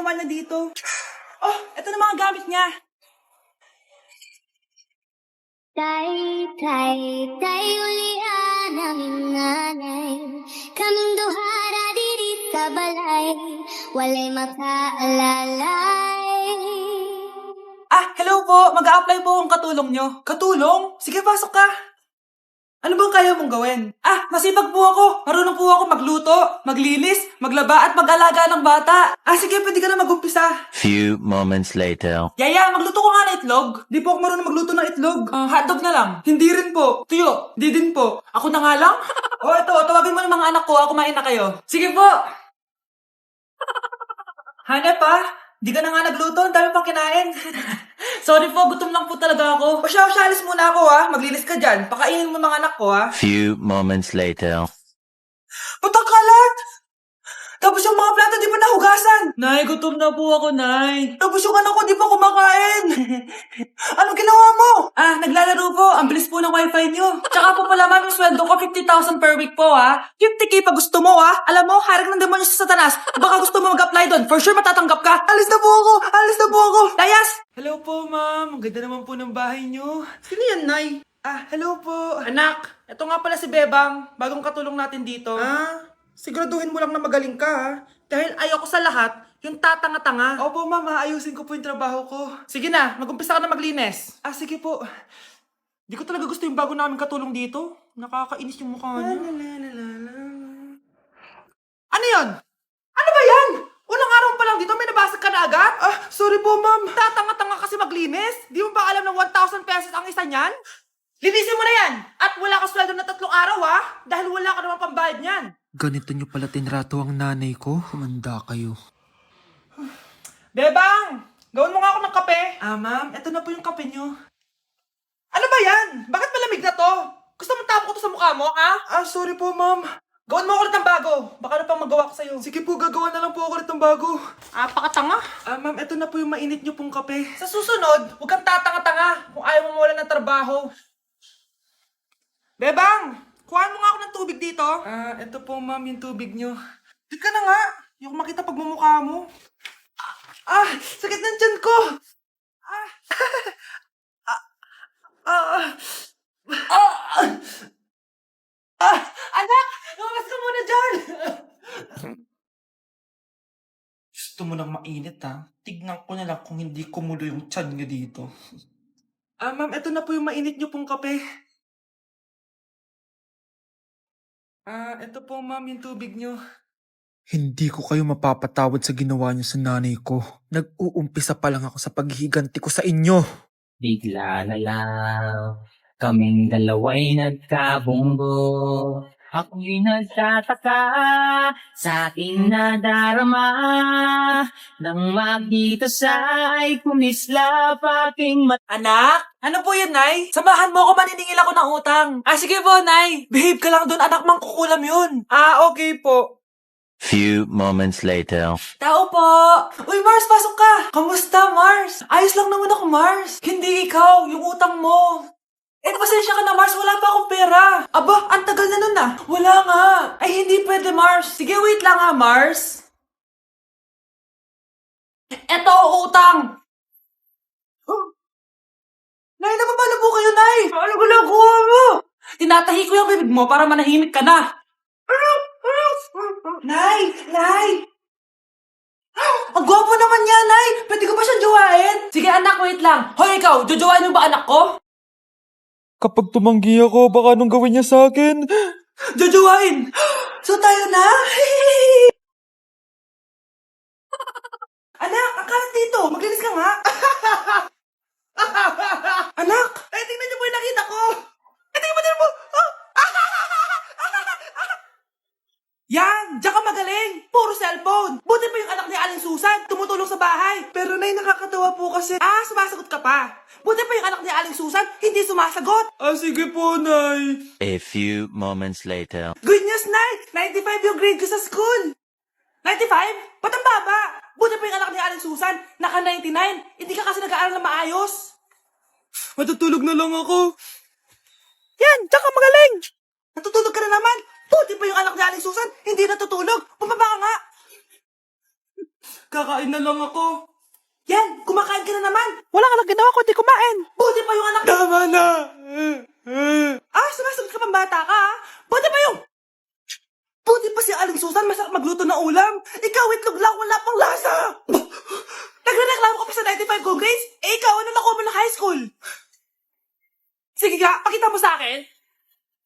ginawa niya dito? Oh, eto na mga gamit niya. Tay ulian ang nanay. Kaming duhara diri sa balay. Walay makaalalay. Hello po. Mag-a-apply po akong katulong nyo. Katulong? Sige, pasok ka. Ano bang kaya mong gawin? Masipag po ako. Marunong po ako magluto, maglinis, maglaba at mag-alaga ng bata. Sige, pwede ka na mag-umpisa. Few moments later. Yaya, magluto ko nga ng itlog. Di po ako marunong magluto ng itlog. Hotdog na lang. Hindi rin po. Tuyo. Di din po. Ako na nga lang? Ito. Tawagin mo ng mga anak ko. Kumain na kayo. Sige po. Hanep di ka na nga nagluto. Ang dami pang kinain. Sorry po, gutom lang po talaga ako. O siya, alis muna ako Maglinis ka dyan. Pakainin mo mga anak ko Few moments later. Patang kalat! Tapos yung mga plato di pa nahugasan. Nay, gutom na po ako, Nay. Tapos yung anak ko di pa kumakain. Anong ginawa mo? Naglalaro po. Ang bilis po ng wifi niyo. Tsaka po pala, ma'am, yung sweldo ko 50,000 per week po, 50K pa gusto mo, Alam mo, harik ng demonyo sa satanas. Baka gusto mo mag-apply doon. For sure matatanggap ka. Alis na po ako. Layas! Hello po, ma'am. Ang ganda naman po ng bahay niyo. Sino yan, Nay? Hello po. Anak, ito nga pala si Bebang. Bagong katulong natin dito. Siguraduhin mo lang na magaling ka, Dahil ayoko sa lahat, yung tatanga-tanga. Opo, mama. Ayusin ko po yung trabaho ko. Sige na, mag-umpisa ka na maglinis. Sige po. Di ko talaga gusto yung bago namin katulong dito. Nakakainis yung mukha niya. Ano yun? Ano ba yan? Unang araw pa lang dito, may nabasag ka na agad? Sorry po, ma'am. Tatanga-tanga kasi maglinis? Di mo ba alam na 1,000 pesos ang isa niyan? Linisin mo na yan! At wala ka sweldo na 3 araw, Dahil wala ka naman pambayad niyan. Ganito niyo pala tinrato ang nanay ko. Humanda kayo. Bebang! Gawin mo nga ako ng kape. Ma'am, eto na po yung kape niyo. Ano ba yan? Bakit malamig na to? Gusto mo tapo ko to sa mukha mo, sorry po, ma'am. Gawin mo ako ulit ng bago. Baka na pang magawa ko sa'yo. Sige po, gagawa na lang po ako ulit ng bago. Pakatanga. Ma'am, eto na po yung mainit niyo pong kape. Sa susunod, huwag kang tatanga-tanga kung ayaw mo mawala ng trabaho. Bebang! Kuhaan mo nga ako ng tubig dito. Eto po, ma'am, yung tubig niyo. Dito ka na nga. Yung makita pagmumukha mo. Sakit ng tiyan ko. Anak! Lumabas ka muna dyan! Gusto mo lang mainit, Tignan ko na lang kung hindi kumulo yung tiyan niyo dito. Ma'am, eto na po yung mainit niyo pong kape. Eto po, ma'am, yung tubig niyo. Hindi ko kayo mapapatawad sa ginawa niyo sa nanay ko. Nag-uumpisa pa lang ako sa paghihiganti ko sa inyo. Bigla na lang kaming dalawa'y nagkabunggo. Ako'y nagtataka sa aking nadarama nang makita sa'y kumislap aking mata. Anak? Ano po yun, Nay? Samahan mo ako, maniningil ako ng utang. Sige po, Nay. Behave ka lang dun, anak, mangkukulam yun. Okay po. Few moments later. Tao po! Uy, Mars, pasok ka! Kamusta, Mars? Ayos lang naman ako, Mars. Hindi ikaw, yung utang mo. Pasensya ka na, Mars. Wala pa akong pera. Aba, ang tagal na nun Wala nga. Ay, hindi pwede, Mars. Sige, wait lang Mars. Eto, utang. Nay, napapalo po kayo, Nay. Ano ginagawa mo? Tinatahi ko yung bibig mo para manahimik ka na. Nay! Ang gwapo naman niya, Nay! Pwede ko ba siyang jowain? Sige, anak, wait lang. Hoy, ikaw, jojowain mo ba anak ko? Kapag tumanggi ako, baka anong gawin niya sa akin? Jojowain! So tayo na? Anak, ang kalat dito. Maglinis ka nga. Anak! Tingnan niyo po yung nakita ko. Tingnan mo. Yan! Diyan ka magaling! Puro cellphone! Buti pa yung anak ni Aling Susan, tumutulong sa bahay. Pero Nay, nakakatawa po kasi... sumasagot ka pa. Buti pa yung anak ni Aling Susan, hindi sumasagot. Sige po, Nay. A few moments later. Good news, Nay! 95 yung grade ko sa school. 95? Ba't ang baba? Buti pa yung anak ni Aling Susan, naka 99. Hindi ka kasi nag-aaral na maayos. Matutulog na lang ako. Yan! Diyan ka magaling! Natutulog ka na naman! Buti pa yung anak ni Aling Susan, hindi natutulog. Bumaba ka nga. Kakain na lang ako. Yan, kumakain ka na naman. Wala ka lang ginawa kundi kumain. Buti pa yung anak. Tama na. Sumasagot ka pang bata ka, ha? Buti pa yung... Buti pa si Aling Susan, masarap magluto ng ulam. Ikaw, itlog lang, wala pang lasa. Nagrereklamo ka pa sa 95 kong grades? Ikaw, ano nakuha mo ng high school? Sige nga, pakita mo sa akin.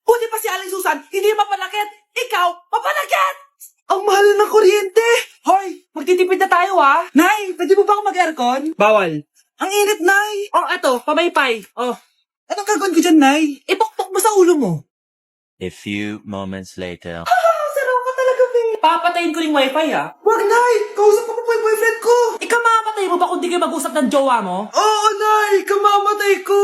Buti pa si Aling Susan, hindi mapanakit. Ikaw, mapanakit! Ang mahal ng kuryente! Hoy, magtitipid na tayo, ha? Nay, pwede mo ba ako mag-aircon? Bawal. Ang init, Nay. Oh, eto, pamaypay. Oh. Anong gagawin ko dyan, Nay? Ipokpok mo sa ulo mo. A few moments later. Saraw ka talaga, Be. Papatayin ko yung wifi, ha? Wag, Nay! Kausap ko pa po yung boyfriend ko! Ikaw mamamatay mo ba kung di kayo mag-usap ng jowa mo? Oo, Nay! Kamamatay ko!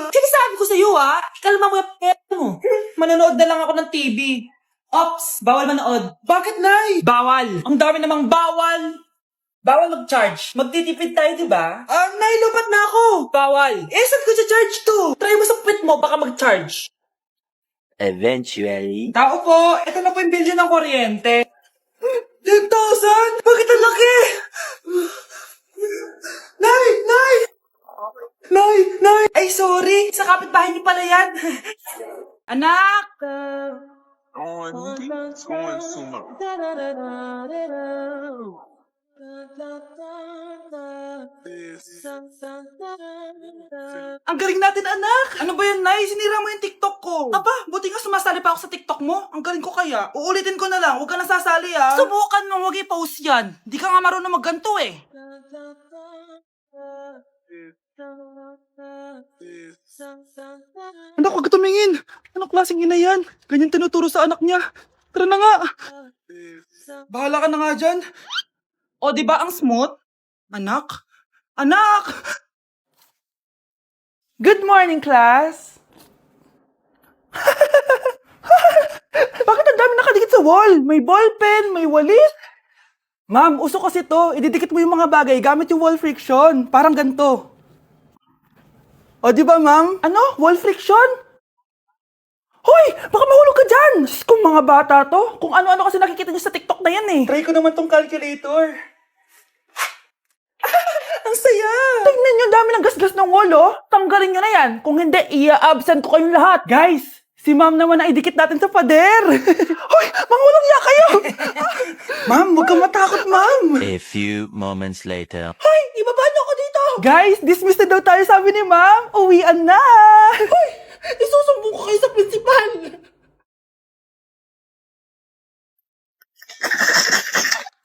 Sinasabi ko sa iyo, ha? Kalma mo yung mo. Manonood na lang ako ng TV. Ops! Bawal manood. Bakit, Nay? Bawal. Ang dami namang bawal. Bawal mag-charge. Magtitipid tayo, di ba? Nay, lupat na ako. Bawal. Saan ko sa-charge to? Try mo sa puwit mo, baka mag-charge. Eventually. Tao po, ito na po yung bill ng kuryente. 10,000? Bakit ang laki? Nay! Nay! Nay! Nay! Ay, sorry. Sa kapitbahay niyo pala yan. Anak! Ang galing natin, anak! Ano ba yan, Nay? Sinira mo yung TikTok ko. Aba, buti nga sumasali pa ako sa TikTok mo. Ang galing ko kaya. Uulitin ko na lang. Huwag ka nasasali, ha? Subukan mo, huwag i-post yan. Di ka nga marunong magganto, eh. Anak, huwag ka tumingin. Anong klaseng ina yan? Ganyan tinuturo sa anak niya. Tara na nga. Bahala ka na nga dyan. O, di ba ang smooth? Anak? Anak! Good morning, class! Bakit ang dami nakadikit sa wall? May ballpen, may walis. Ma'am, uso kasi to. Ididikit mo yung mga bagay gamit yung wall friction. Parang ganito. O, di ba, ma'am? Ano? Wall friction? Hoy! Baka mahulog ka dyan! Kung mga bata to, kung ano-ano kasi nakikita niyo sa TikTok na yan eh. Try ko naman tong calculator. Ang saya! Tingnan niyo, dami ng gasgas ng wall, oh. Tanggalin niyo na yan. Kung hindi, i-absent ko kayong lahat. Guys, si ma'am naman na idikit natin sa pader. Hoy! Mangulong niya kayo! Ma'am, huwag kang matakot, ma'am. A few moments later. Hoy! Ibaba niyo ako dito! Guys, dismiss na daw tayo, sabi ni ma'am. Uwian na! Hoy! Isusumbong ko kayo sa principal!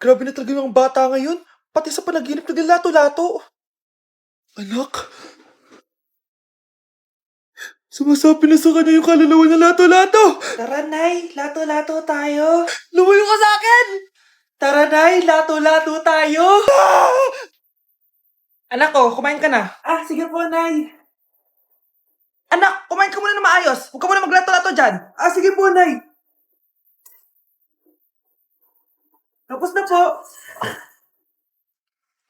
Grabe na talaga yung bata ngayon. Pati sa panaginip naglalato-lato. Anak. Sumasabi na sa kanya yung kaluluwa na lato-lato. Tara, Nay. Lato-lato tayo. Lumayo ka sa akin! Tara, Nay. Lato-lato tayo. Anak ko, kumain ka na. Sige po, Nay. Anak, kumain ka muna na maayos. Huwag ka muna maglato-lato dyan. Sige po, Nay. Tapos na po.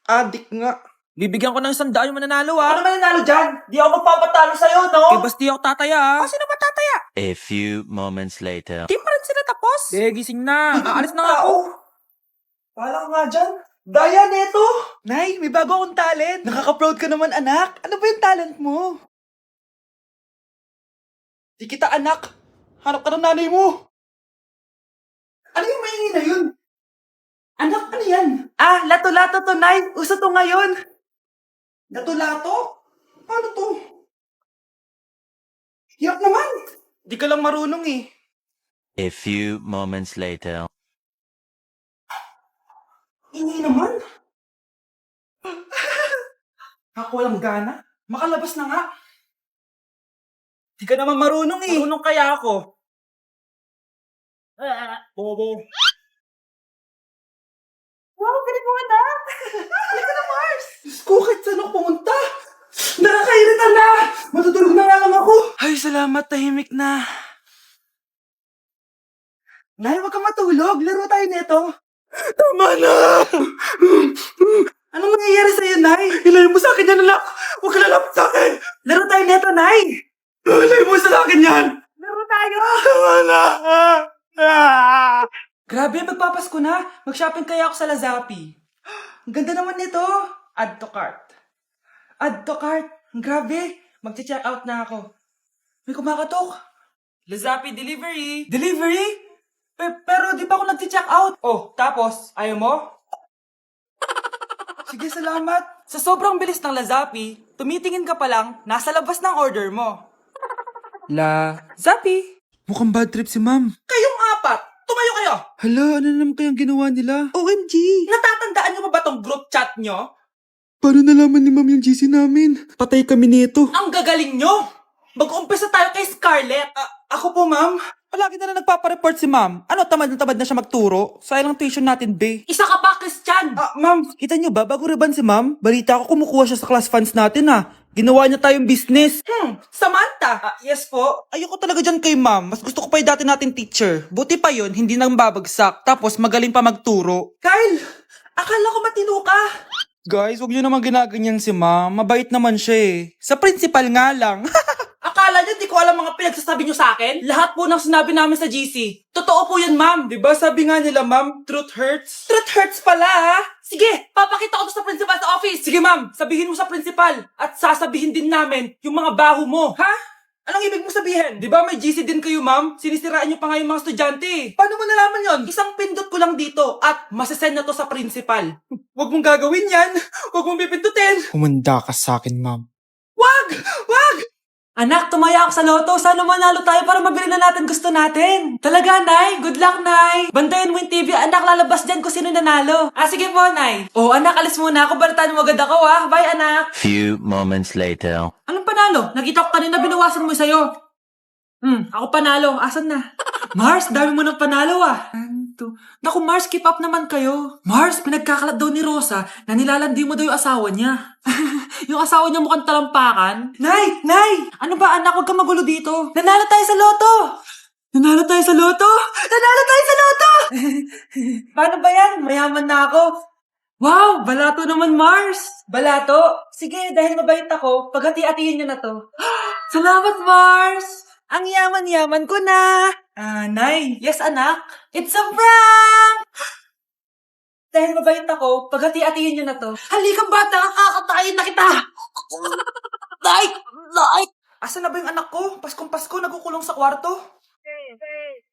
Adik nga. Bibigyan ko ng 100 yung mananalo, ha? Ano mananalo dyan? Di ako magpapatalo sa'yo, no? Eh, basta di ako tataya, ha? Sino ba tataya? A few moments later. Di pa rin sila tapos? Gising na. Aalis na nga ako. Pahala ka nga dyan. Daya, neto. Nay, may bago akong talent. Nakaka-proud ka naman, anak. Ano ba yung talent mo? Di kita, anak. Hanap ka ng nanay mo. Ano yung maingay na yun? Anak, ano yan? Lato-lato to, Nay. Uso to ngayon. Lato-lato? Paano to? Hirap naman. Di ka lang marunong eh. A few moments later. Ingay naman. Ako walang gana. Makalabas na nga. Di ka naman marunong eh. Marunong kaya ako. Bobo. Wow, galing mo, anak! Halika na, Mars! Diyos ko, kahit saan ako pumunta! Nakakairita na! Matutulog na nga lang ako! Ay, salamat, tahimik na. Nay, wag kang matulog. Laro tayo nito. Tama na! Anong nangyayari sa'yo, Nay? Ilayo mo sa akin yan, anak! Huwag ka lalapit sa akin! Laro tayo nito, Nay! Ilayo mo sa akin yan! Laro tayo! Tama na! Grabe, magpapasko na. Mag-shopping kaya ako sa Lazapi. Ang ganda naman nito. Add to cart. Add to cart. Grabe. Magche-check out na ako. May kumakatok. Lazapi delivery. Delivery? Pero di pa ako nagche-check out. Oh, tapos, ayaw mo? Sige, salamat. Sa sobrang bilis ng Lazapi, tumitingin ka pa lang, nasa labas ng order mo. Lazapi. Mukhang bad trip si ma'am. Kayong apat, tumayo kayo. Hala, ano na naman kayang ginawa nila? OMG. Natatandaan niyo ba tong group chat nyo? Paano nalaman ni ma'am yung GC namin? Patay kami nito. Ang gagaling nyo! Mag-umpisa tayo kay Scarlett. Ako po, ma'am. Palagi na nagpapareport si ma'am. Ano, tamad na siya magturo? Sayang lang tuition natin, be. Isa ka pa, Christian! Ma'am, kita niyo ba, bago reban si ma'am, balita ko kumukuha siya sa class funds natin, Ginawa niya tayong business. Samantha! Yes po. Ayoko talaga dyan kay ma'am. Mas gusto ko pa yung dati natin teacher. Buti pa yun, hindi nang babagsak. Tapos magaling pa magturo. Kyle! Akala ko matino ka. Guys, huwag niyo naman ginaganyan si ma'am. Mabait naman siya eh. Sa principal nga lang. Akala niyo di ko alam mga pinagsasabi niyo sa akin? Lahat po ng sinabi namin sa GC. Totoo po yan, ma'am. Diba sabi nga nila, ma'am, truth hurts? Truth hurts pala, Sige, papakita ko to sa principal sa office. Sige, ma'am. Sabihin mo sa principal. At sasabihin din namin yung mga baho mo. Ha? Anong ibig mo sabihin? Di ba may GC din kayo, ma'am? Sinisiraan niyo pa nga yung mga estudyante. Paano mo nalaman yon? Isang pindot ko lang dito at masasend na to sa principal. Huwag mong gagawin yan. Huwag mong pipindutin. Humanda ka sa akin, ma'am. Wag! Wag! Anak, tumaya ako sa loto. Sana manalo tayo para mabili na natin gusto natin. Talaga, Nay? Good luck, Nay. Bantayan mo yung TV. Anak, lalabas dyan kung sino nanalo. Sige po, Nay. Anak, alis muna ako. Balitaan mo agad ako, Bye, anak. Few moments later. Anong panalo? Nakita ko kanina binawasan mo sa'yo. Ako panalo. Asan na? Mars, dami mo ng panalo, Naku, Mars, keep up naman kayo. Mars, pinagkakalat daw ni Rosa na nilalandi mo daw yung asawa niya. Yung asawa niya mukhang talampakan. Nay! Nay! Ano ba, anak? Huwag ka magulo dito. Nanalo tayo sa loto! Nanalo tayo sa loto! Nanalo tayo sa loto! Paano ba yan? Mayaman na ako. Wow! Balato naman, Mars! Balato? Sige, dahil mabait ako, paghati-hatiin niyo na to. Salamat, Mars! Ang yaman-yaman ko na! Nay. Yes, anak? It's a prank! Dahil mabait ako, paghati-hatiin niyo na to. Halika, bata! Kakatayin na kita! Nay! Nay! Asan na ba yung anak ko? Paskong-Pasko, nagkukulong sa kwarto.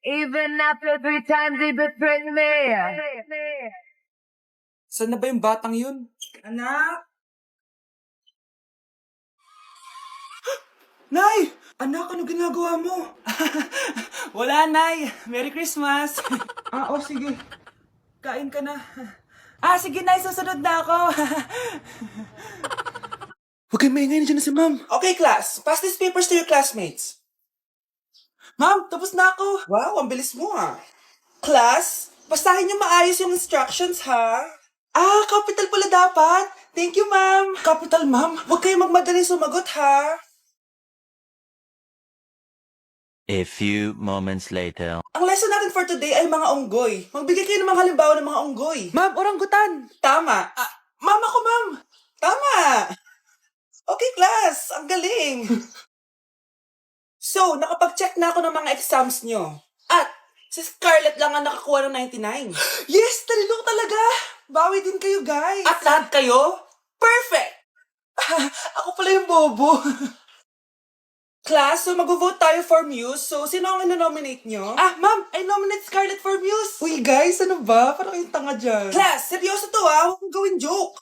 Even after 3 times he betrayed me. Saan na ba yung batang yun? Anak? Nay! Anak, ano ginagawa mo? Wala, Nay. Merry Christmas. Sige. Kain ka na. Sige, Nay. Susunod na ako. Huwag kayong maingay na dyan na si ma'am. Okay, class. Pass these papers to your classmates. Ma'am, tapos na ako. Wow, ang bilis mo, Class, basahin niyo maayos yung instructions, capital pala dapat. Thank you, ma'am. Capital, ma'am. Huwag kayong magmadali sumagot, A few moments later. Ang lesson natin for today ay mga unggoy. Magbigay kayo ng mga halimbawa ng mga unggoy. Ma'am, oranggutan. Tama. Ma'am ako, ma'am. Tama. Okay, class. Ang galing. So, nakapag-check na ako ng mga exams nyo. At, si Scarlett lang ang nakakuha ng 99. Yes! Talino talaga! Bawi din kayo, guys. At lahat kayo? Perfect! Ako pala yung bobo. Class, so mag-vote tayo for Muse. So, sino ang ino-nominate nyo? Ma'am, I nominate Scarlett for Muse. Uy, guys, ano ba? Parang kayong tanga dyan. Class, seryoso to, huwag kong gawin joke.